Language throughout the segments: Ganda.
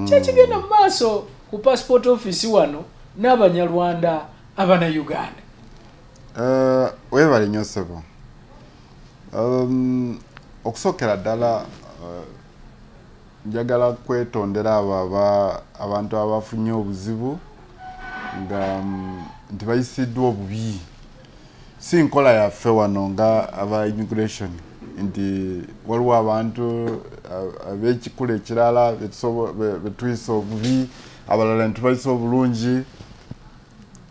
kyekigenda mu maaso ku passport office wano n'abanyarwanda abana Uganda. Webale nnyo ssebo. Okusokera ddala njagala kwetondera abantu abafunye obuzibu nga nti bayisiddwa obubi. Si nkola yaffe wano nga aba immigration nti waliwo abantu ab'ekikula ekirala betuyisa obubi abalala nitubayisa obulungi.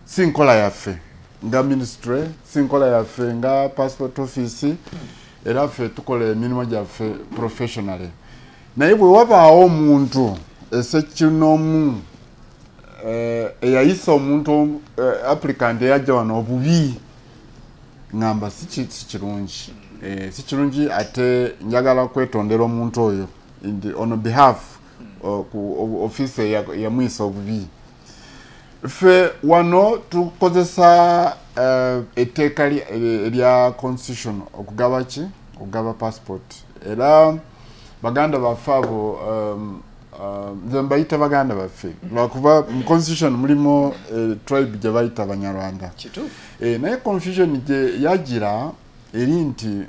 Si nkola yaffe nga ministry, si nkola yaffe nga passport office, era ffe tukola emirimu gyaffe professionally. Naye bwe wabaawo omuntu esekinomu eyayisa omuntu applicant eyajja wano obubi ngamba si kirungi. Si kirungi ate njagala kwetondera omuntu oyo on behalf ku office yamuyisa obubi. Ffe wano tukozesa etteeka erya constitution okugaba passport. Era baganda baffe abo nze mbayita baganda baffe lwakuba mu constitution mulimu tribe gye bayita Abanyarwanda. Naye confusion gye yagira eri nti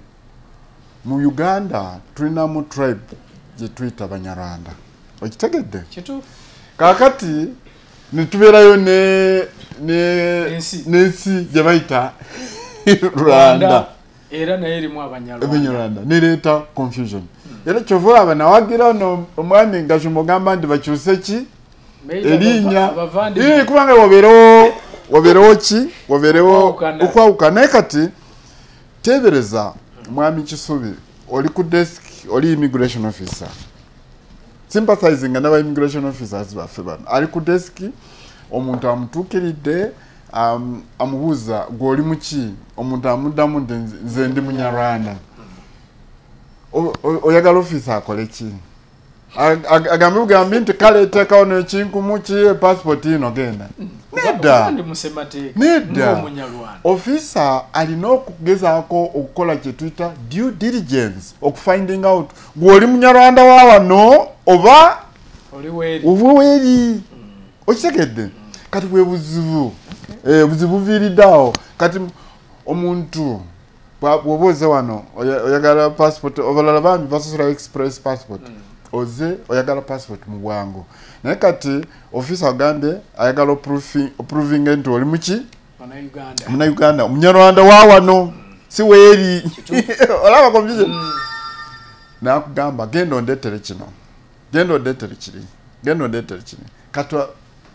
mu Uganda tulinamu tribe gye tuyita Abanyarwanda. Okitegedde? Kakati nitubeerayo n'ensi gye bayita Rwanda. Era naye erimu Abanyarwanda. Nereeta confusion. Era kyova olaba nawagira ono omwami nga kimugamba nti bakyuse ki erinnya kubanga wabeerewo okwawuka. Naye kati teebereza mwami Kisubi oli ku desk oli immigration officer sympathizing n'aba immigration officers baffe bano ali ku desk omuntu amutuukiridde amubuuza gw'oli muki omuntu amuddamu nti nze ndi Munyarwanda. Oyagala officer akole ki? Agambe bugambi nti kale teekawo n'ekinkumu ki passport ino genda. Nedda. Officer alina okugezaako okukola kye tuyita due diligence okufinding out gw'oli Munyarwanda wa wano oba weeri. Okitegedde? Kati bwe buzibu buviiriddeawo. Kati omuntu bw'oba oze wano oyagala passport obalala bambi basosola express passport oze oyagala passport mu bwangu. Naye kati officer agambye ayagala approving nti oli muki Munnayuganda Omunyarwanda wa wano si weeri. Olaba confusion. Nakugamba genda ondeetere kino genda ondeetere kiri kati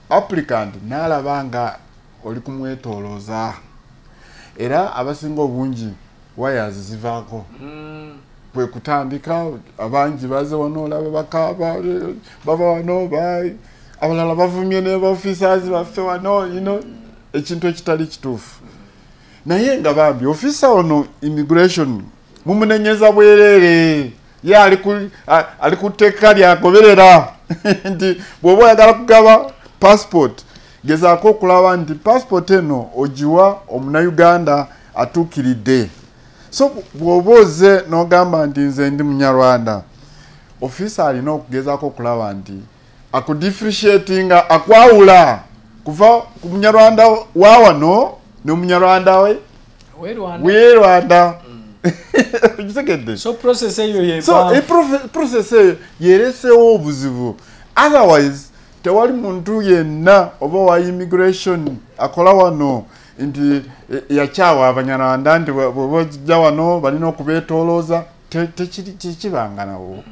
applicant n'alaba nga oli kumwetolooza era abasinga obungi wires zivaako bwe kutandika abangi baze wano olaba bakaaba bava wano abalala bavumye ne officers baffe wano ekintu ekitali kituufu. Naye nga bambi officer ono immigration mumunenyeza bwerere ye ali ku tteeka lyagoberera nti bw'oba oyagala kugaba passport gezaako okulaba nti passport eno ogiwa Omunnayuganda atuukiridde. So bw'oba oze n'ogamba nti nze ndi Munyarwanda, officer alina okugezaako okulaba nti akudifferentiatinga akwawula kuva ku Munyarwanda wa wano n'Omunyarwanda w'e Rwanda. So process eyo process eyo yereseewo obuzibu. Otherwise tewali muntu yenna oba wa immigration akola wano nti yakyawa Abanyarwanda nti bw'ojja wano balina okubeetolooza tekibanga nawo.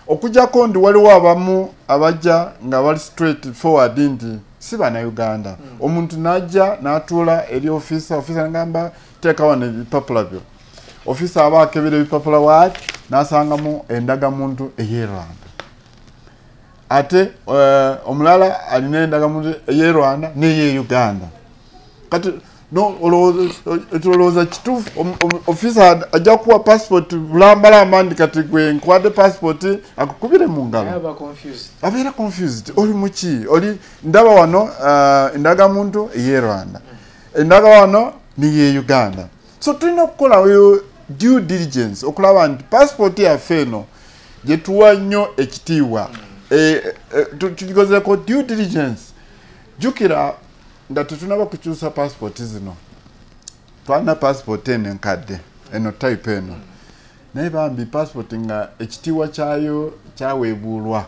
Okujjako ndi waliwo abamu abajja nga bali straight forward nti si Bannayuganda. Omuntu n'ajja n'atuula eri officer ngamba teeka wano ebipapula byo. Officer aba akebera ebipapula waati n'asangamu endagamuntu ey'e Rwanda. Ate omulala alina endagamuntu ey'e Rwanda n'ey'e Uganda. Kati no olowooza kituufu officer ajja kuwa passport bulambalamba nti kati gwe nkuwadde passport akukubire mu ngalo. Abeera confused. Oli muki? Oli ndaba wano endagamuntu ey'e Rwanda. Endaga wano n'ey'e Uganda. So tulina okukolayo due diligence okulaba nti passport yaffe eno gye tuwa nnyo ekitiibwa tugikozeko due diligence jukira nga tetunaba kukyusa passport zino twana passport enkadde eno type eno naye bambi passport nga ekitiibwa kyayo kyaweebuulwa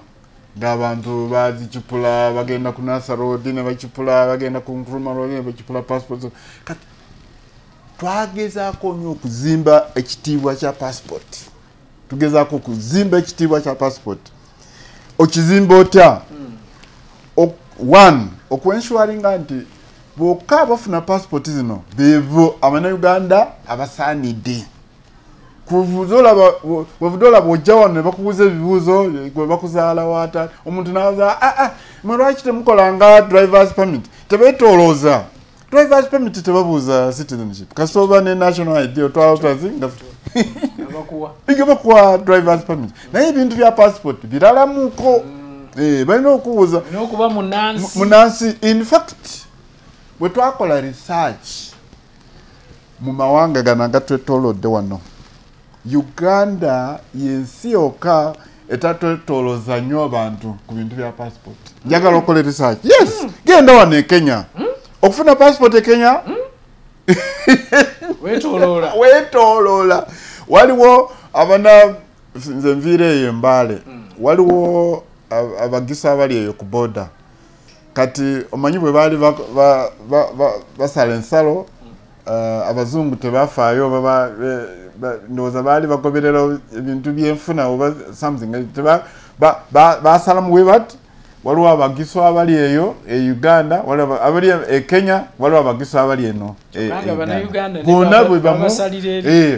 ng'abantu bazikipula bagenda ku Nasa Road ne bakipula bagenda ku Nkrumah Road ne bakipula passport kati twagezaako nnyo okuzimba ekitiibwa kya passport tugezaako okuzimba ekitiibwa kya passport okizimba otya one okwensuaringa nti bokka abafuna passport zino bevo Abannayuganda abasaanidde kuvudola bojja wano ne bakubuuza ebibuuzo gwe bakuzaala waata omuntu n'abaza mwe lwaki temukolanga drivers permit tebeetoolooza drivers permit tebabuuza citizenship kasooba ne national ID otwala otazi nga bakuwa drivers permit naye ebintu bya passport biralamuko balina okubuuza n'okuba munansi in fact bwe twakola research mu mawanga gano agatwetoolodde wano Uganda yensi yokka etatwetolooza nnyo abantu ku bintu bya passport njagala okole research yes genda wano e Kenya okufuna passport e Kenya wetoloola waliwo abana nze nviire eyo Mbale waliwo abagisa abali eyo ku border kati omanyi bwe baali basala ensalo abazungu tebafaayo ndowooza baali bagoberera ebintu byenfuna oba something basalamu we bati waliwo abagiswa abali eyo e Uganda waliwo abali e Kenya waliwo abagiswa abali eno bonna bwe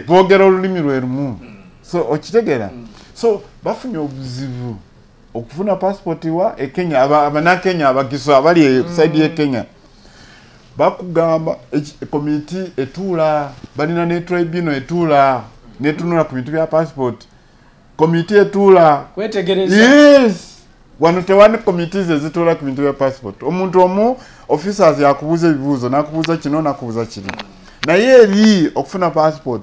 boogera olulimi lwe lumu so okitegeera so bafunye obuzibu okufuna passport wa e Kenya abanakenya abagiswa abali e side ye Kenya bakugamba committee etula balina ne tribunal etula netunula ku bintu bya passport committee etula kwetegereza yes wano tewani committees ezitula ku bintu bya passport omuntu omu officers yakubuza ebibuuzo nakubuza kino nakubuza kiri naye eri okufuna passport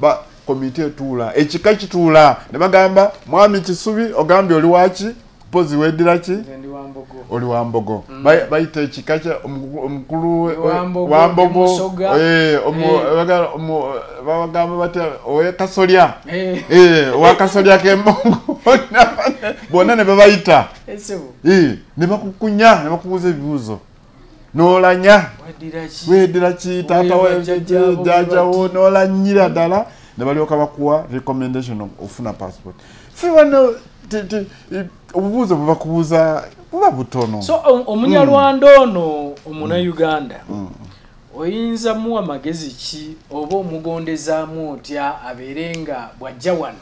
ba committee etula ekika kitula ne bagamba mwami Kisubi ogambye oli waki pozi wedira ki oli Wambogo bayita ekika kya omukulu Wambogo bagamba bati owe Kasolya owa Kasolya k'Embongo bonna ne babayita ne bakukunya ne bakubuuza ebibuuzo n'olanya wedira ki taata jjajjawo n'olanyira ddala ne balyoka bakuwa recommendation ofuna passport fe wano obubuuzo bwe bakubuuza buba butono so omunyarwanda ono Omunayuganda oyinza muwa magezi ki oba omugondezaamu otya abeerenga bwajja wano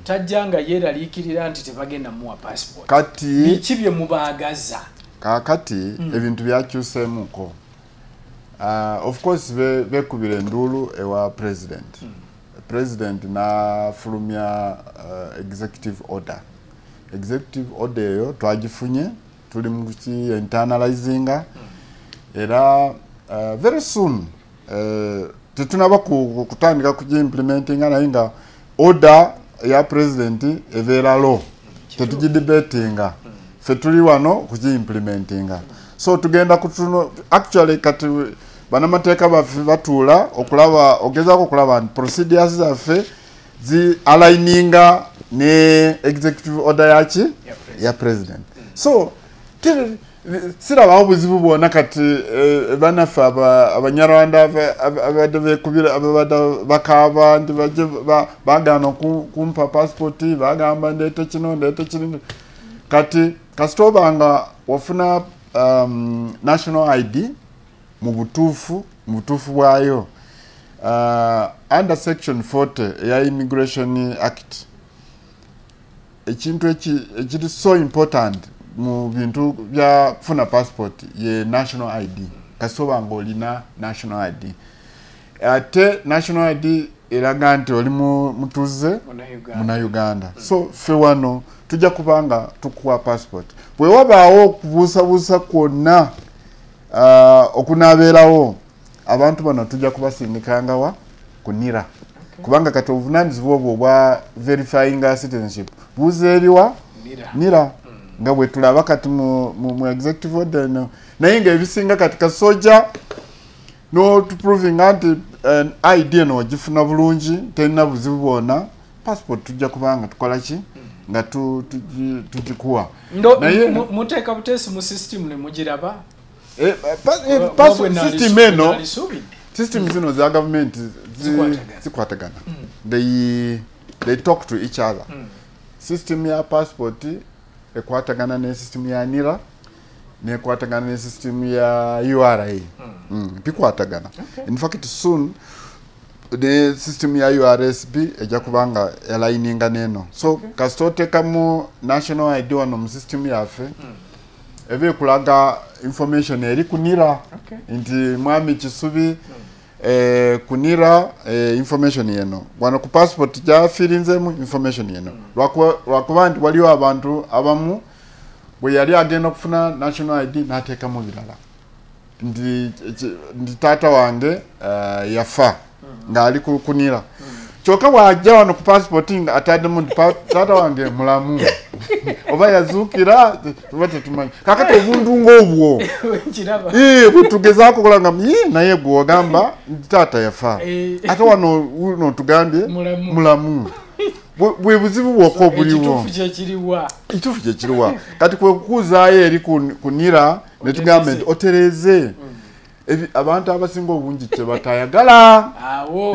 tajja nga yeeraliikirira nti tebagenda muwa passport kati biki bye mubaagaza kaakati ebintu byakyuseemuko of course bekubira enduulu ewa president nafulumya executive order eyo twagifunye tuli mu internalizinga era very soon tetunaba kutandika kugimplementinga naye nga order ya president ebeera law tetugidebatinga fe tuli wano kugimplementinga so tugenda kutuno actually kati banamateeka baffe batuula okulaba ogezaako okulaba nti procedures zaffe zi aligninga ne executive order yaki ya president so sirabaho buzibu bwonna kati banaffe abanyarwanda abadde bekubira abadde bakaaba nti bagaana kumpa passport bagamba ndeete kino ndeete kino kati kasita obanga wafuna national ID mu butuufu bwayo under section 40 ya Immigration Act ekintu ekiri so important mu bintu bya kufuna passport ye national ID kasoba nga olina national ID ate national ID eraga nti oli mutuze muna Uganda so fe wano tujja kubanga tukuwa passport bwe wabaawo okubuusabuusa kwonna okunabeerawo abantu bano tujja kubasindikanga kunira kubanga kati obuvunaanyizibwa obwo obwa verifying citizenship buuza eriwa nira nga bwe tulaba kati mu executive order no naye nga ebisinga kati ka soja no to proving anti an idea no gifuna bulungi tena buzibu bwona passport tujja kubanga tukola ki nga tujikuwa naye muteka butesi mu system ne mugiraba passport system eno system zino za government zikwatagana they talk to each other system ya passport ekwatagana ne system ya NIRA ne kwatagana ne system ya URA bikwatagana in fact soon the system ya URSB eja kubanga aligninga neno so kastoteka mu national ID wano mu system yafe ebe kulaga information eri kunira inti mwami Kisubi kunira information yeno wana ku passport ja filinzemu information yeno lwakubandi waliwo abantu abamu bwe yali agenda kufuna national ID nateka mu bilala ndi tata wange yafa ngali kunira choka wajja wano ku passporting atade mu tata wange mulamu oba yazukira tubate tumanyi kakati obundu ngobwo butugezako kulanga naye gwogamba tata yafa ate wano uno tugambye mulamu bwe buzibu bwoko buliwo itufu kye kiriwa kati kwe kukuzayo eri kunira ne tugambe otereze abantu abasinga obungi kye batayagala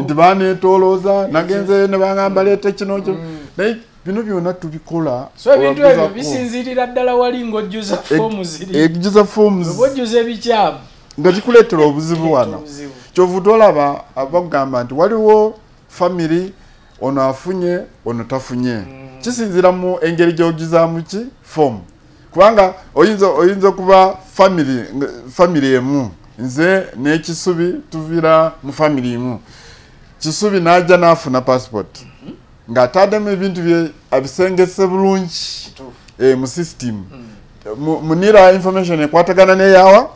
nti baneetolooza nagenze ne bangamba leeta kino kyo naye bino byonna tubikola so ebintu ebyo bisinzirira ddala wali ng'ojjuza foomu ziri ejjuza foomu ojjuza ebikyamu nga kikuleetera obuzibu wano kyovu tolaba abagamba nti waliwo family ono afunye ono tafunye kisinzira mu engeri gy'ojjuzaamu ki foomu kubanga oyinza kuba family emu nze ne Kisubi tuvira mu family emu Kisubi najja nafuna passport nga atademu ebintu bye abisengese bulungi mu system munira information ekwatagana neyawa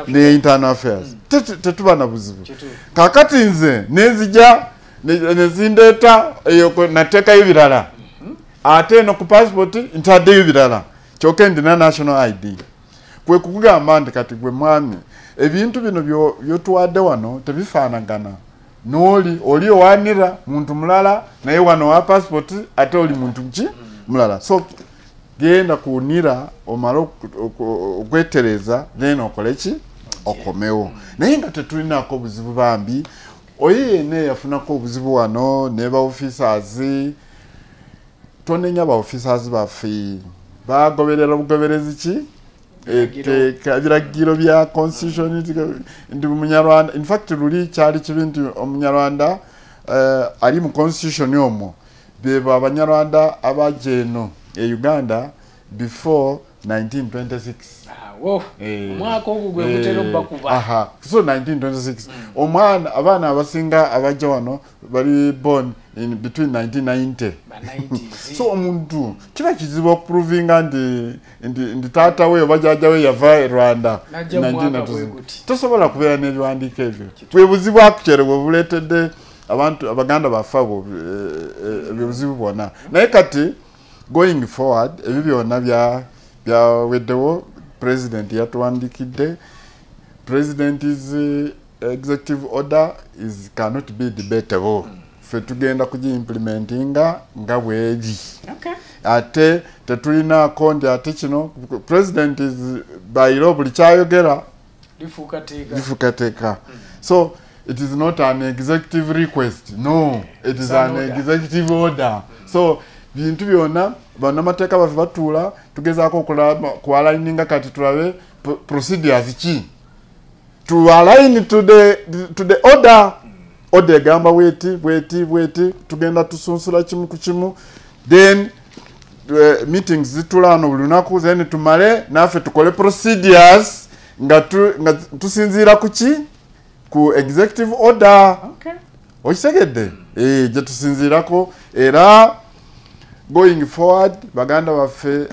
ne internal affairs tetuba na buzibu kakati nze nezija nezindeta eyo nateka ibirala ate no ku passport ntadde ibirala kyoke ndina national ID kwe kugamba ndi kati gwe mwami ebintu bino byo tuwadde wano tebifaanagana oli owanira muntu mulala naye wano wa passport ate oli muntu ki mulala so genda kunira omala okwetereza then okole ki okomewo naye nga tetulinako obuzibu bambi oye yene yafunako obuzibu wano ne ba officers tonenya ba officers baffe bagoberera bugoberezi ki ebiragiro bya constitution ndi munyarwanda in fact luli cyali kibintu omunyarwanda ali mu constitution yomo beba abanyarwanda abajeno Uganda before 1926 mwaka ogugwe gutero bakuba so 1926 omwana abana abasinga abaja wano bali born in between 1990 so omuntu kiba kizibu proving ndi tata we bajaja we yava Rwanda 1996 tosobola kubeera n'ebiwandiiko ebyo bwe buzibu akukyere bwe buleetedde abantu abaganda bafabo ebizibu bwonna naye kati going forward ebyo byonna bya weddewo president yatuwandikidde president is executive order is cannot be debatable fe tugenda kugiimplementinga nga bweri ate tetulina konti ate kino president is by law buli kyayogera lifukateeka so it is not an executive request no it is an executive order so bintu byonna banamateeka bafe batuula tugezaako okulaba kualigninga kati tulabe procedures ki to align to the order egamba bweti tugenda tusunsula kimu ku kimu then meetings zitulano buli lunaku then tumale naffe tukole procedures nga tusinziira ku executive order okitegedde gye tusinziirako era going forward baganda baffe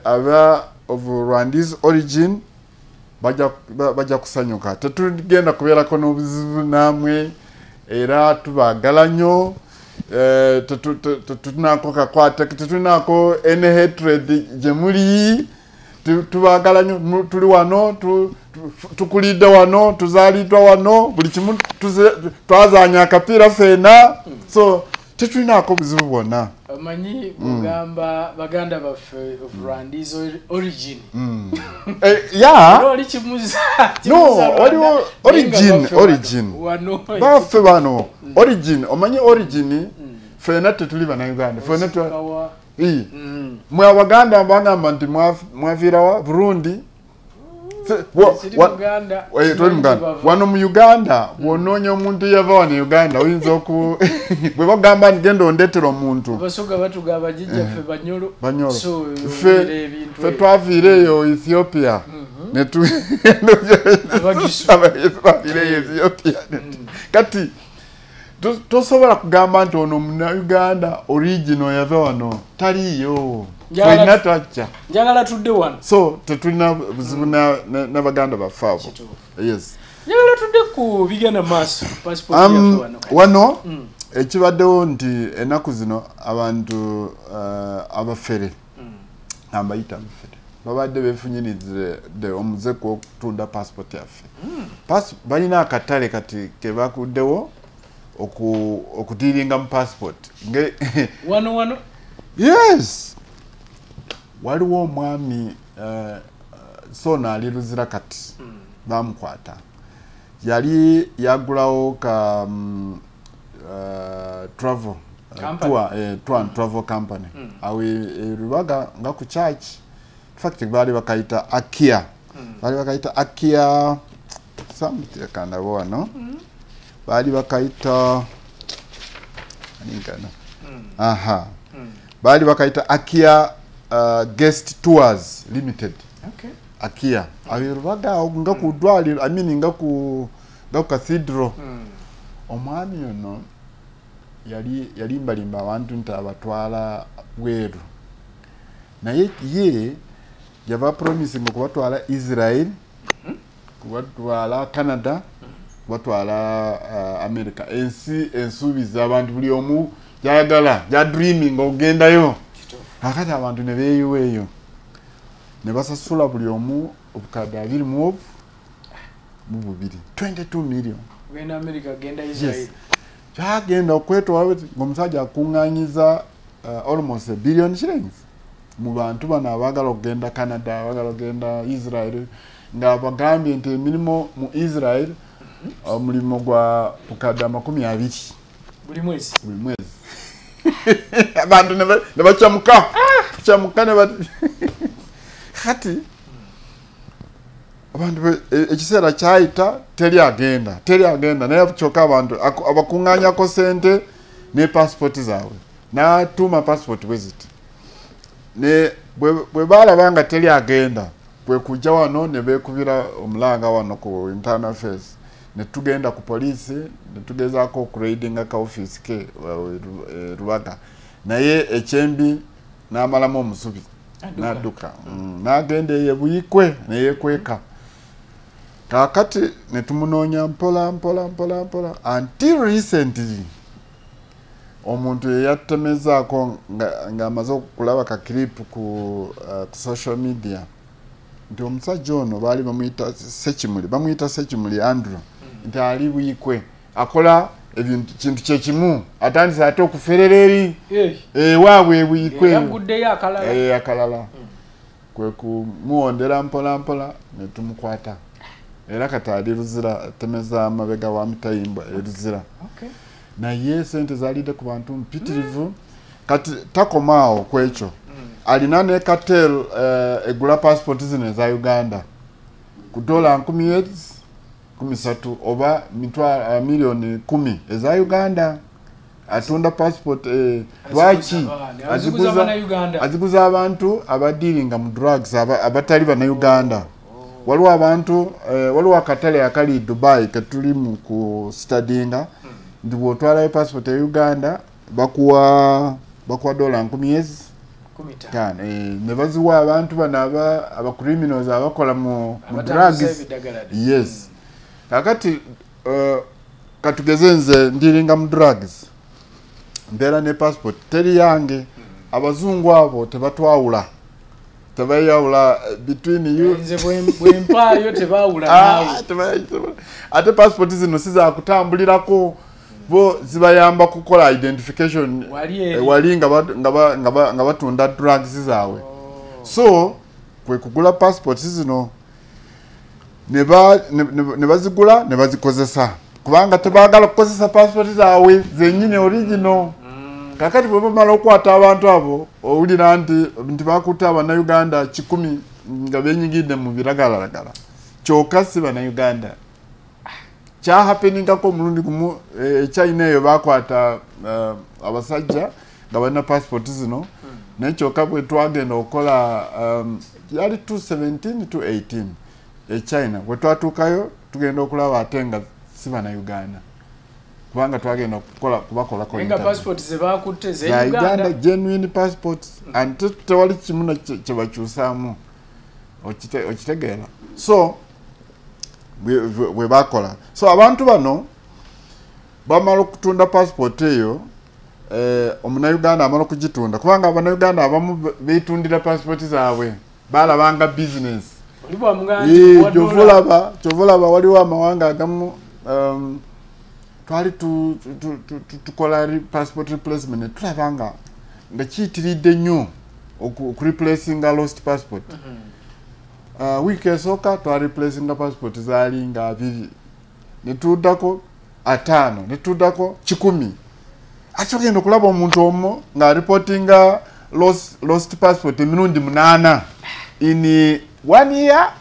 aba of Rwandese origin baja kusanyuka tetugenda kubeerako n'obuzibu namwe era tubagala nnyo tetunako kakwata tetunako any hatred jemuli tubagala nyo tuli wano tukulidde wano tuzalidwa wano buli kimu twazanya akapira fena so tetunako buzibu bwonna amanyi mugamba baganda baffe of Rwandi's origin yeah oli kimuza no origin baffe bano origin omanyi origin fena tetuli bana Uganda fena tu mwe abaganda mbangamba nti mwavira wa Burundi wano mu Uganda wononye omuntu yava wano Uganda oyinza oku bwe bagamba ngendo ondetera omuntu basoga batugaba jijja fe banyolo so fe twavireyo Ethiopia netu abagisu Ethiopia kati tosobola kugamba nti ono muna Uganda original yava wano taliyo fena tacha njagala tudde wano so tetulina buzibu na baganda bafavo yes njagala tudde ku bigenda maaso passport yaffe wano ekibaddewo nti enaku zino abantu abafere ambayita abafere babadde befunyirize omuze kwokutunda passport yaffe balina akatale kati kebakuddewo okudiringa mu passport wano yes waliwo omwami sona ali Luzira kati bamukwata yali yagulawo ka travel travel company awe Rubaga nga ku church fact bali bakaita Akia something kana bona bali bakaita bali bakaita Akia guest tours limited Akia abirubaga nga ku dwali nga ku cathedral omwami ono yali mbalimba abantu nti abatwala bweru naye ye yava promising okubatwala Israel kubatwala Canada kubatwala America ensuubiza abantu buli omu jayagala ja dreaming ogendayo akati abantu ne beeyiweeyo ne basasula buli omu obukadde 20 bubiri 22 million genda America genda Israel jagenda okwetwala ngomusajja akunganyiza almost $1 billion mu bantu bana abagala okugenda Canada abagala okugenda Israel nga bagambye nti emirimu mu Israel omulimo gwa bukadde 20 buli mwezi abantu ne bachamuka ne kati abantu ekiseera kyayita teri agenda naye achoka abantu abakunganya ko sente ne passport zaabwe na tuma passport visit ne bwe balabanga teri agenda bwe kujja wano ne bekubira omulanga wano ku internal affairs ne tugenda ku police ne tugezaako okuraidinga ka office ke Rubaga naye ekyembi n'amalamu omusubi n'adduka n'agenda yebuyikwe neyekweka kakati ne tumunoonya mpola until recently omuntu yeyatemezaako nga amaze okulaba ka clip ku social media nti omusajja ono baali bamuyita Sekimuli Andrew nti ali buyikwe akola ebintu kintu kyekimu atandise ate okuferera eri waabwe buyikwe akalala kwe kumuwondera mpola ne tumukwata era kati ali Luzira temeza amabega wa Mutayimba Luzira naye sente zalide ku bantu mpitirivu kati takomaawo kwekyo alina ne cartel egula passport zino za Uganda ku $13 oba milioni 10 eza Uganda atunda passport lwaki aziguza abantu abadiringa mu drugs abatali bana Uganda waliwo abantu waliwo akatale akali Dubai katuli mu ku studyinga ndi bwotwala passport ya Uganda bakuwa $10 kana ne baziwa abantu bana aba criminals abakola mu drugs yes kakati katugezenze ndiringa mu drugs mbeera ne passport teri yange abazungu abo tebatwawula tebayawula between you nze bwempaayo tebaawula ate passport zino sizakutambulirako bo zibayamba kukola identification wali nga batunda drugs zaabwe so kwe kugula passport zino ne bazigula ne bazikozesa kubanga tebaagala kukozesa passport zaabwe zenyine original kakati bwe bamala okwata abantu abo owulira nti bakutte Abannayuganda 10 nga benyigidde mu biragalalagala kyokka si Bannayuganda kyahapeningako omulundi gumu China eyo bakwata abasajja nga balina passport zino naye kyokka bwe twagenda okukola yali 2017 to 18 China bwe twatuukayo tugenda okulaba ate nga si Bannayuganda kubanga twagenda kubakolako nga passport ze bakutte ze Uganda genuine passports and tewali kimu kye bakyusaamu okitegeera so bwe bakola so abantu bano bamala okutunda passport eyo Omunayuganda amala okugitunda kubanga Abannayuganda abamu beetundira passport zaabwe balabanga business kyovulaba waliwo amawanga agamu twali tukola passport replacement tulabanga nga kiyitiridde nnyo okureplacinga lost passport wiiki esooka twareplacinga passport zaali nga 2 netuddako 5 netuddako 10 ate ogenda okulaba omuntu omu nga lost passport emirundi 8 in 1 year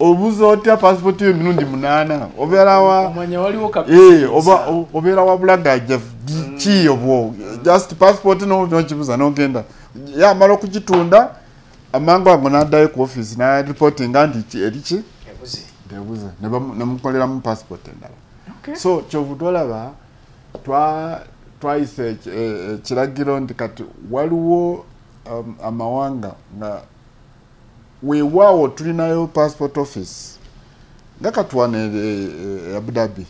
obuzo otya passport yo emirundi 8 obeera wa bulagaja ki obwo just passport nokibuza nogenda yamala okugitunda amangu ago n'addayo ku office na reportinga nti eriki ebuze nemukolera mu passport endala so kyovu tolaba twayise kiragiro nti kati waliwo amawanga nga weewaawo tulinayo passport office nga katuwana Abu Dhabi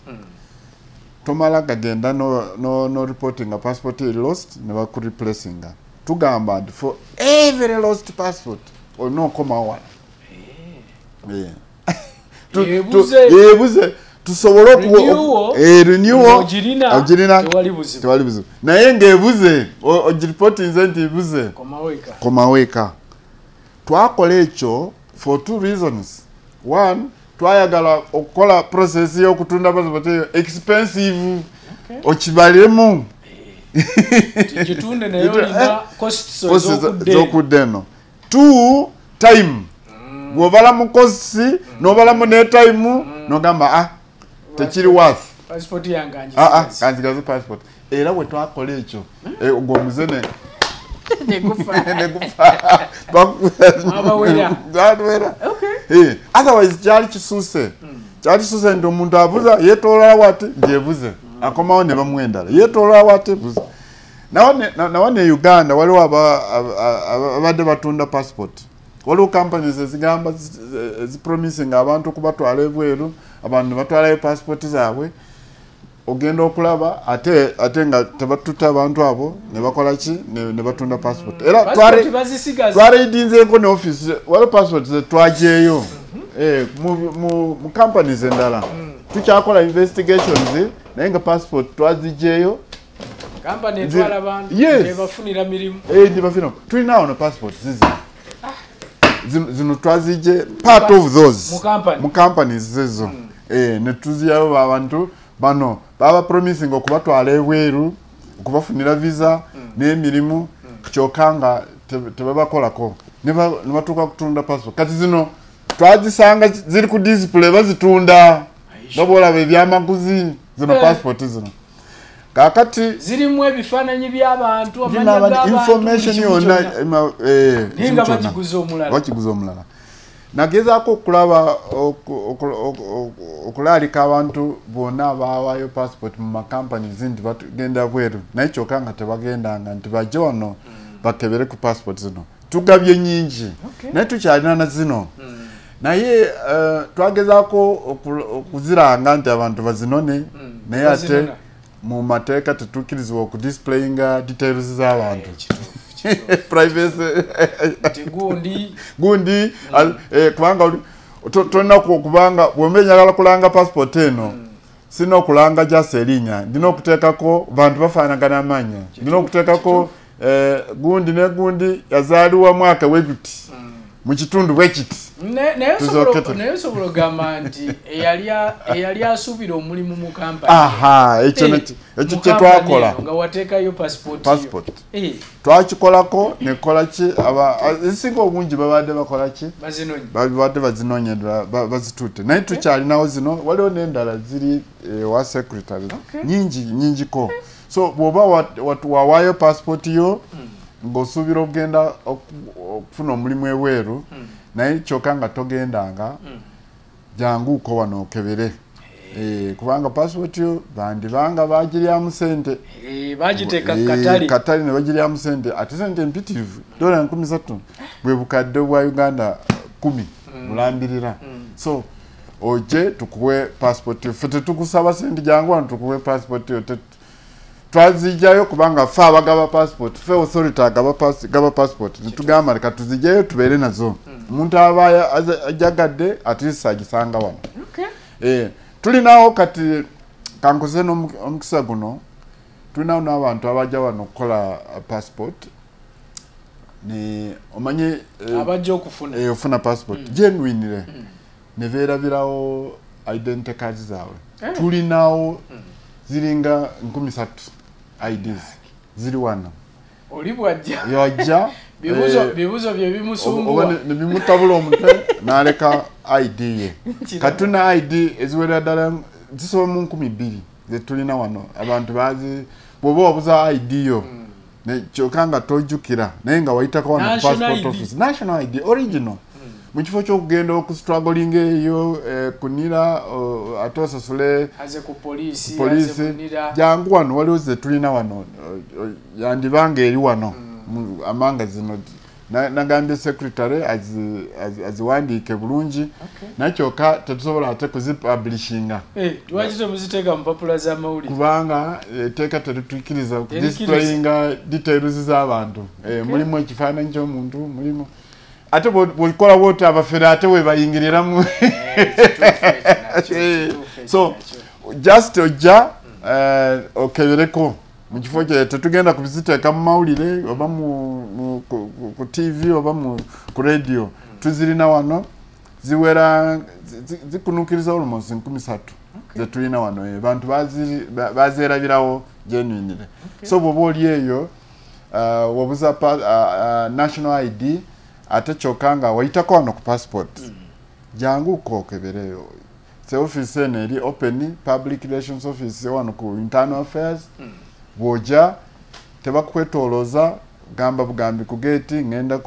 tomala gagenda no reporting a passport is lost ne bakureplacinga tugamba nti for every lost passport olina okoma wala yebuze tusobole renewal tewali buzibu naye ng'ebuze ogiripotinze nti ebuze komaweka twakola ekyo for 2 reasons. One, twayagala okukola process y'okutunda passport eyo expensive okibalemu kitunde nayo lina costs z'okuddeno. 2, time bw'obala mu costs n'obala mu ne time n'ogamba tekiri worth passport yange kanzigaze passport era bwe twakola ekyo ng'omuzene otherwise kyali kisuse nti omuntu abuza yeetoolola wati njebuze akomawo ne bamuwendala yeetoolola wati buze nawo ne Uganda waliwo abadde batunda passport waliwo companies ezigamba zipromising abantu okubatwala ebweru abantu ne batwalayo passport zaabwe ogenda okulaba ate nga tebatuta abantu abo ne bakola ki ne batunda passport era twareadinzeeko ne office waliwo passport zetwajeeyo mu companies endala tukyakola investigations naye nga passport twazijeeyo company etwala abantu nebafunira mirimu tulinawo ne passport zino twazije part of those mu companies zezo ne tuziyayo abantu bano baba promising okubatwala ebweru okubafunira visa n'emirimu kyokanga tebabakolako ne batuuka kutunda passport kati zino twazisanga ziri ku display bazitunda babolaba ebyamaguzi zino passport zino kakati zirimu ebifaananyi by'abantu information yonna nga bakiguza omulala nagezaako okulaba okulalika abantu bonna abawaayo passport mu makampanies nti bagenda bweru naye kyokka nga tebagendanga nti bajje wano bakebere ku passport zino tugabye nyingi naye tukyalina na zino naye twagezaako okuziranga nti abantu bazinone naye ate mu mateeka tetukirizibwa okudisplayinga details z'abantu privacy gundi kubanga tolina kubanga bwembe njagala kulanga passport eno sina okulanga just erinnya ndina okuteekako bantu bafaanagana amanya ndina okuteekako gundi ne gundi yazaaliwa mwaka weguti mu kitundu bwekiti naye sobola ogamba nti eyali asuubira omulimu mu kampani ekyo kyetwakola nga wateekayo passport twakikolako nekolaki ezisinga obungi babadde bakolaki babadde bazinonyedwa bazituute naye tukyalinawo zino waliwo n'endala ziri wa secretary nyingiko so bw'oba wawaayo passport yo ng'osuubira okugenda okufuna omulimu eweeru naye kyokka nga togendanga janguuko wano okebere kubanga passport yo bandibanga bagiryamu sente bagiteeka katale ne bagiryamu sente ate sente mpitirivu $3,000 bwe bukadde bwa Uganda 10 bulambirira so oje tukuwe passport yo ffe tetukusaba sente jangu wano tukuwe passport yo twazijayo kubanga ffe abagaba passport ffe authority agaba passport netugamba leka tuzijayo tubeere nazo omuntu aba ajagadde atisa agisanga wano tulinawo kati kankoze n'omukisa guno tulinawo n'abantu abajja wano okukola passport ne omanye abajja ofuna passport genuine ne beerabirawo identity cards zaabwe tulinawo ziringa 13 IDs ziri wano oli bwajja yajja bibuzo bye bimusumbuwa ne bimutabula omutwe n'aleka ID ye katuna ID eziwera ddala zisoba mu 2,000 ze tulina wano abantu bazi bw'oba wabuza ID yo kyokka nga tojjukira naye nga wayitako wano passport office national ID original mu kifo ky'okugenda okustruggling eyo kunira ate osasule ku poliisi jangu wano waliwo ze tulina wano yandibanga eri wano amanga zino nagambye secretary aziwandiike bulungi nakyokka tetusobola ate kuzipublishinga lwaki muziteeka mu mpapula z'amawulire kubanga etteeka tetutukkiriza okudisplayinga details z'abantu mulimu ekifaananyi ky'omuntu mulimu ate bw'olikola bw'oti abafere ate we bayingiriramu so just ojja okebereko mu kifo kye tetugenda kubiziteeka mu mawulire oba ku TV oba ku radio tuzirina wano ziwera zikunukiriza almost 13 ze tulina wano abantu bazeerabirawo genuinely so bw'oba oli eyo wabuza national ID ate kyokka nga wayitako wano ku passport jangu kokebereyo se office eno eri open public relations office wano ku internal affairs bw'ojja tebakwetolooza gamba bugambi ku gate ngenda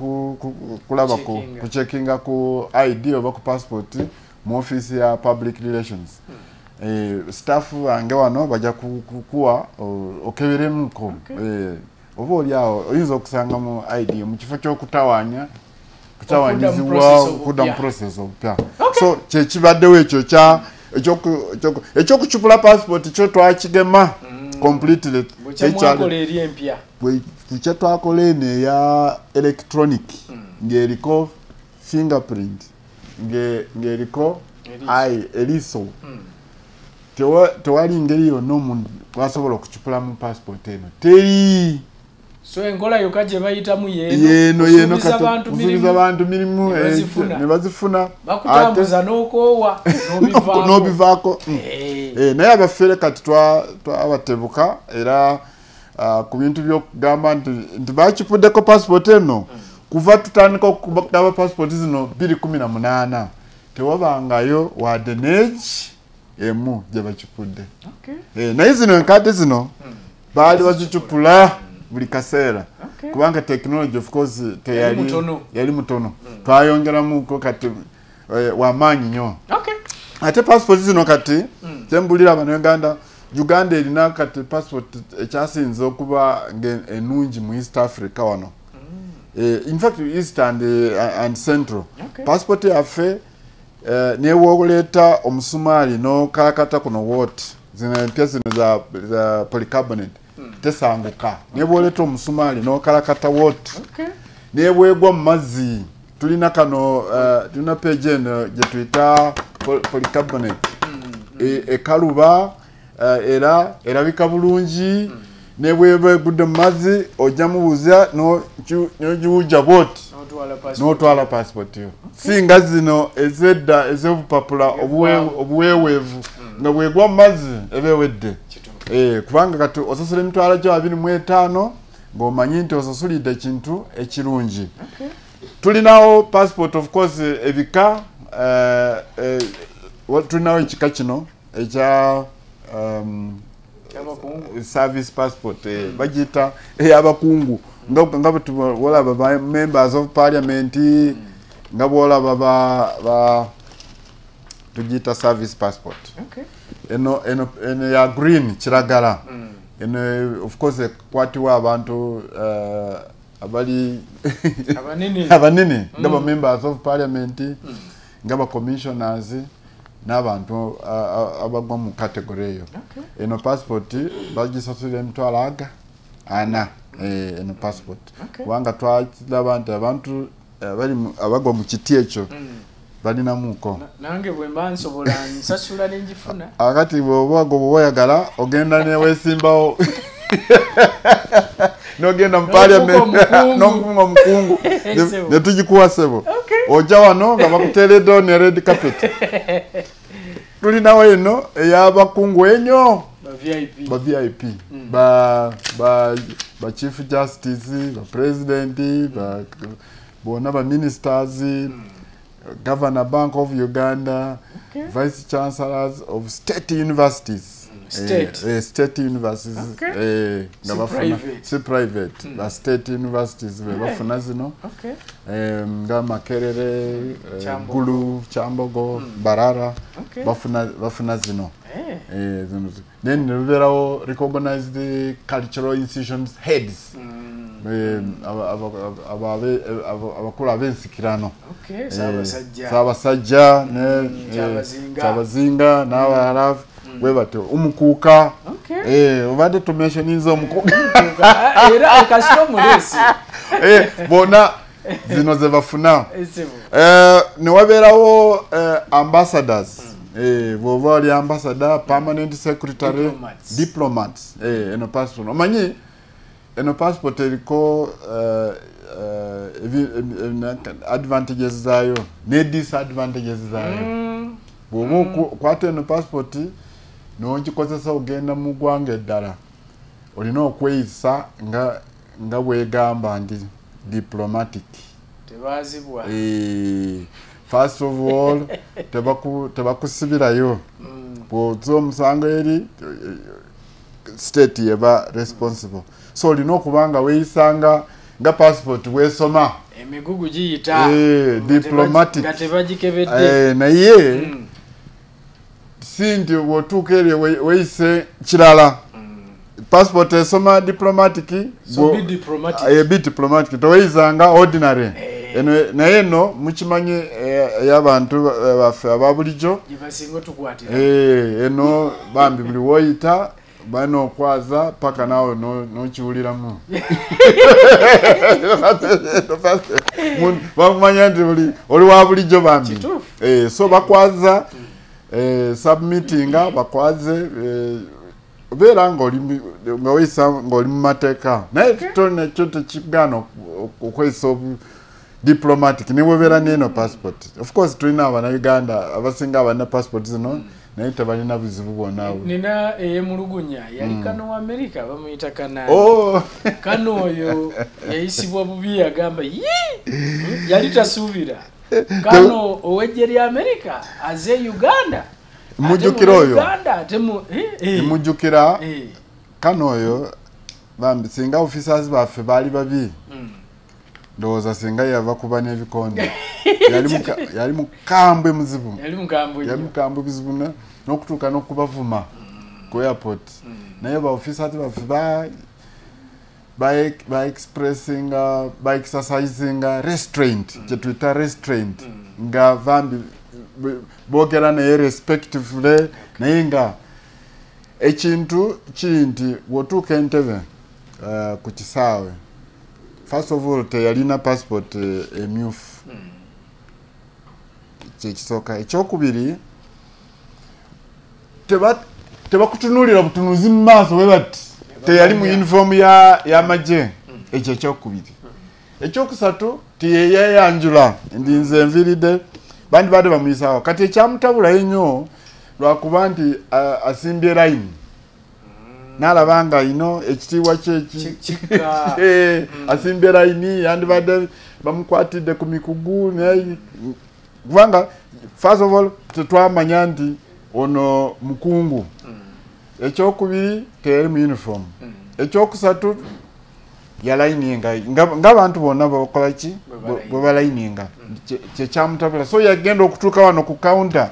kulaba ku checkinga ku ID oba ku passport mu office ya public relations staff ange wano bajja kukuwa okeberemuko oba oli awo oyinza okusanga mu ID mu kifo ky'okutawanya kutawanyizibwa okuda mu process obupya so kyekibaddewo ekyo ekyokucupula passport kyo twakigema completely kye twakola eno eya electronic ng'eriko fingerprint ng'eriko eriiso tewali ngeri yonna omuntu twasobola okucupula mu passport eno teri so enkola yokka gye bayitamu yeno kusuubiza abantu mirimu ne bazifuna bakutambuza n'okoowa n'obivaako naye abafere kati twabatebuka era ku bintu by'okugamba nti bakipuddeko passport eno kuva tutandika okugaba passport zino 2018 tewabangayo wadde neegi emu gye bakipudde naye zino enkadde zino baali bazicupula buli kaseera kubanga technology of course yali mutono twayongeramuko kati wamaanyi nnyo ate passport zino kati kyembulira abano Uganda erina kati passport ekyasinze okuba enungi mu East Africa wano in fact East and Central passport yaffe newoleeta omusumaali n'okakata kuno wooti zino empya zino za polycarbonate tesanguka nebwoleta omusumali n'okalakata woti nebwegwa mu mazzi tulina kano tulina page eno gye tuyita polycarbonate ekaluba era erabika bulungi nebweba egudde mu mazzi ojja mubuuza n'ogiwuja bwoti n'otwala passport yo singa zino ezedda ez'obupapula obuweeweevu nga bwegwa mu mazzi eba ewedde kubanga kati osasula emitwalo gyo 25 ng'omanyi nti osasulidde ekintu ekirungi tulinawo passport of course ebika tulinawo ekika kino ekya service passport bagiyita eyabakungu nga bwolaba members of parliament nga bwolaba tugiyita service passport eno ya green kiragala eno of course ekwatibwa abantu abali abanene nga ba members of parliament nga ba commissioners n'abantu abagwa mu category eyo eno passport bagisasula emitwalo aga ana eno passport kubanga twalaba nti abantu abagwa mu kiti ekyo balina muko nange bwe mba nsobola nsasula n'engifuna akati bw'oba oyagala ogenda neweesimbawo n'ogenda mu parliament n'omukungu omukungu ne tugikuwa ssebo ojja wano nga bakuteereddewo ne red carpet tulinawo eno ey'abakungu enyo ba VIP ba chief justice ba president bona ba ministers Governor Bank of Uganda, vice chancellors of state universities, state universities, private, but state universities bafuna zino, nga Makerere, Gulu, Chambogo, Barara, bafuna zino. Then there are recognized cultural institutions heads. abakulu abensikirano Sabasajja ne Kyabazinga n'abalala bwe batyo umukuuka obadde tumentioninze umukuuka era akasito mulesi bona zino ze bafuna ne wabeerawo ambassadors bw'oba oli ambassador permanent secretary diplomats eno passport omanyi eno passport eriko advantages zayo ne disadvantages zayo bw'oba okwata eno passport n'ogikozesa ogenda mu ggwanga eddala olina okweyisa nga bwegamba ndi diplomatic tebazibwa first of all tebakusibirayo bw'oza omusango eri state yeba responsible so olina okubanga weeyisanga nga passport weesoma emigugu giyita diplomatic nga tebagikebedde naye si nti bw'otuuka eryo weeyise kirala passport esoma diplomatic be diplomatic toweeyizanga ordinary naye eno mukimanyi ey'abantu baffe ababulijjo eno bambi buli woyita bano okwaza paka nawe n'okiwuliramu bakumanya nti oli wa bulijjo bambi so bakwaza submittinga bakwaze obeera nga weyisa ng'oli mu mateeka naye tolina ekyo tekigaana okweyisa diplomatic ne webeera n'eno passport of course tulina abannayuganda abasinga abalina passport zino naye tebalina buzibu bwonna nina ey'emulugunya yali Kano wa America bamuyita Kanani Kano oyo yayisibwa bubi yagamba yali tasuubira Kano ow'eggye lya America aze Uganda mujjukira oyo mujjukira Kano oyo bambi singa officers baffe baali babi ndowooza singa yava kuba n'ebikonde yali mukambwe muzibu yali mukambwe buzibu n'okutuuka n'okubavuma ku airport naye ba officers baffe ba exercising restraint kye tuyita restraint nga bambi boogera naye respectively naye nga ekintu kiri nti bw'otuuka Entebbe ku kisaawe first of all teyalina passport emyufu kyekisooka ekyokubiri tebakutunuulira butunuzi mu maaso bwe bati teyali mu uniform y'amagye ekyo ekyokubiri ekyokusatu tiyeyeyanjula ndinze enviridde bandi badde bamuyisaawo kati ekyamutabula ennyo lwakuba nti asimbye layini n'alaba nga ino ekitiibwa kyeki asimbye layini yandibadde bamukwatidde ku mikugu kubanga first of all tetwamanya nti ono mukungu ekyokubiri teyali mu uniform ekyokusatu yalayininga ng'abantu bonna bakola ki bwe balayininga kyekyamutabula so yagenda okutuuka wano ku counter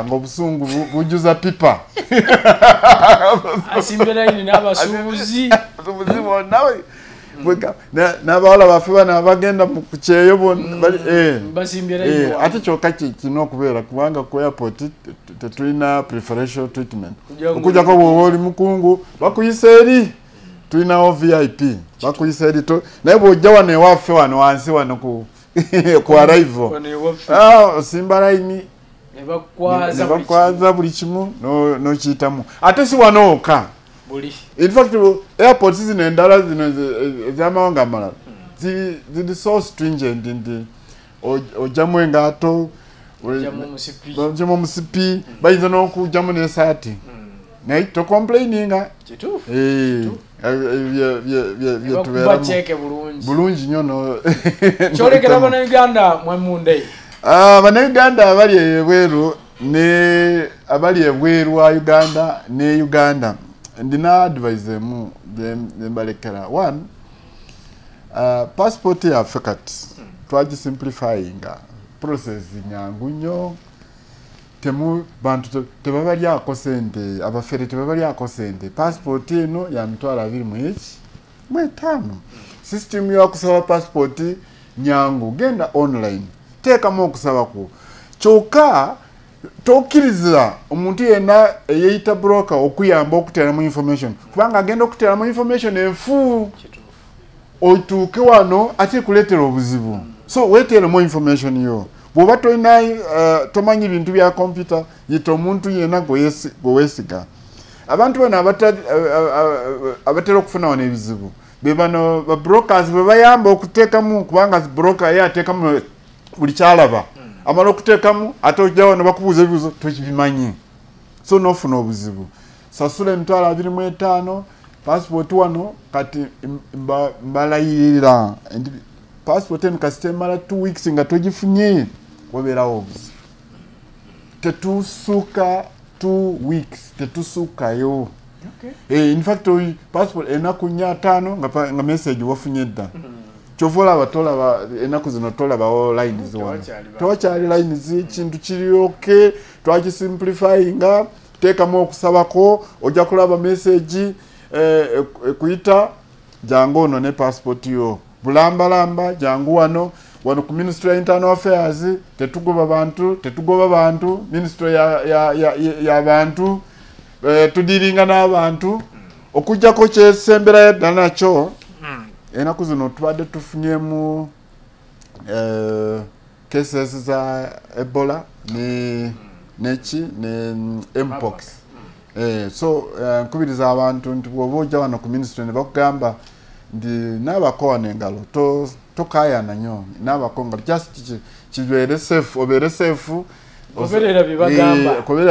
ng'obusungu bujjuza pipa asimbye layini n'abasuubuzi n'abawala baffe bana bagenda ku kyeyo basimbye layini ate kyokka kirina okubeera kubanga ku airport tetulina preferential treatment okujjako bw'oba oli mukungu bakuyisa eri tulinawo VIP bakuyisa eri naye bw'ojja wano ewaffe wano wansi wano ku arrival osimba layini nebakwaza buli kimu n'okiyitamu ate si wano oka in fact airports zino endala zino ez'amawanga amalala ziri so stringent nti ojjamu engaato ojjamu omusipi bayinza n'okujjamu n'esaati naye tocomplaininga bulungi nnyo kyolekera bannayuganda mwemunde bannayuganda abali ebweru ne abali ebweru wa Uganda ne Uganda ndina advise emu nembalekera one passport yaffe kati twagisimplifyinga process nyangu nnyo temu bantu tebabalyako sente abafere tebabalyako sente passport eno ya mitwalo 25 system yakusaba passport nyangu genda online teekamu okusaba ku kyokka tokkiriza omuntu yenna eyeyita broker okuyamba okuteeramu information kubanga agenda okuteeramu information enfu otuuke wano ate kuleetera obuzibu so weeteeremu information yo bw'oba tolina tomanyi bintu bya computer yita omuntu yenna gwe weesiga abantu bano abatera okufuna wano ebizibu be bano babrokers bwe bayamba okuteekamu kubanga broker ye ateekamu buli kyalaba amala okuteekamu ate ojja wano bakubuuza ebibuuzo tokibimanyi so n'ofuna obuzibu sasula emitwalo 25 passport wano kati mbalayirira passport eno kasita emala 2 weeks nga togifunye wabeerawo obuzibu tetusuka 2 weeks tetusukayo in fact passport enaku 5 nga message wafunye dda chovola tolaba enaku zino tolabawo lines wano towakyali lines ekintu kiri okay twakisimplifyinga teekamu okusabako ojja kulaba message ekuyita jangu ono ne passport yo bulambalamba jangu wano ku Ministry of Internal Affairs tetugoba bantu Ministry ya bantu tudiringa n'abantu okujjako kyesembera ddala nakyo enaku zino tubadde tufunyemu cases za Ebola ne Mpox so nkubiriza abantu nti bw'oba ojja wano ku ministry ne bakugamba ndi n'abakowa n'engalo tokayana nnyo n'abakonga just kibeere safe obeere safe okoberera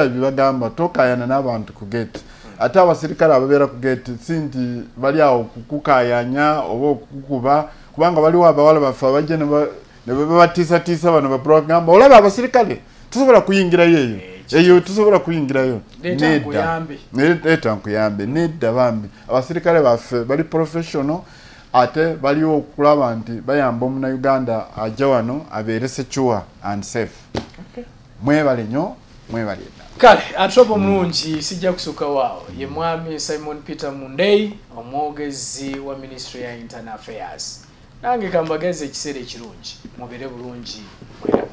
bibagamba tokayana n'abantu ku gate ate abasirikale ababeera ku gate si nti bali awo kukukayanya oba okukuba kubanga waliwo abawala baffe abajja ne babatiisatiisa bano baprogamba olaba abasirikale tusobola kuyingirayo eyo tusobola kuyingirayo leeta nkuyambe nedda bambi abasirikale baffe bali professional ate baliwo okulaba nti bayamba omunauganda ajja wano abeere secure and safe mwebale nnyo mwebale kale atropo mulungi sijja kusuka waawo ye mwami Simon Peter Mundei omwogezi wa Ministry ya Internal Affairs nange kambageze ekiseera ekirungi mubere bulungi mwera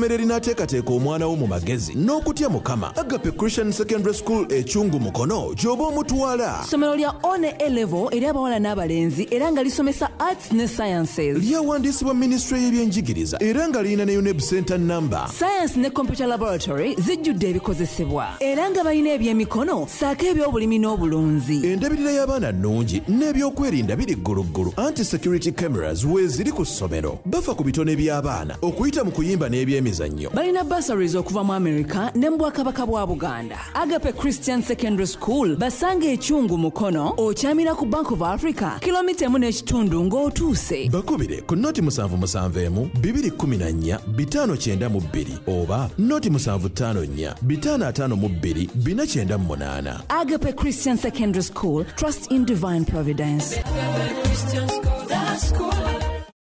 essomero erinaateekateeka omwana wo mu magezi n'okutya Mukama. Agape Christian Secondary School Ekyungu Mukono gy'oba omutwala. Ssomero lya one A-level eri abawala n'abalenzi era nga lisomesa arts ne sciences. Lyawandiisibwa Ministry y'ebyenjigiriza era nga lirina ne UNEB Center number. Science ne computer laboratory zijjudde ebikozesebwa era nga balina ebyemikono saako eby'obulimi n'obulunzi. Endabirira y'abaana nnungi n'ebyokwerinda biri gguluggulu. Anti-security cameras weeziri ku ssomero. Bafa ku bitone by'abaana okuyita mu kuyimba n'ebyemizannyo. Balina bursaries okuva mu America ne mu Bwakabaka bwa Buganda. Agape Christian Secondary School basanga Ekyungu Mukono okyamira ku Bank of Africa kilomita 1.5 ng'otuuse. Bakubire ku noti 771 214 592 oba noti 754 552 498. Agape Christian Secondary School, trust in divine providence. Agape Christian School, the school.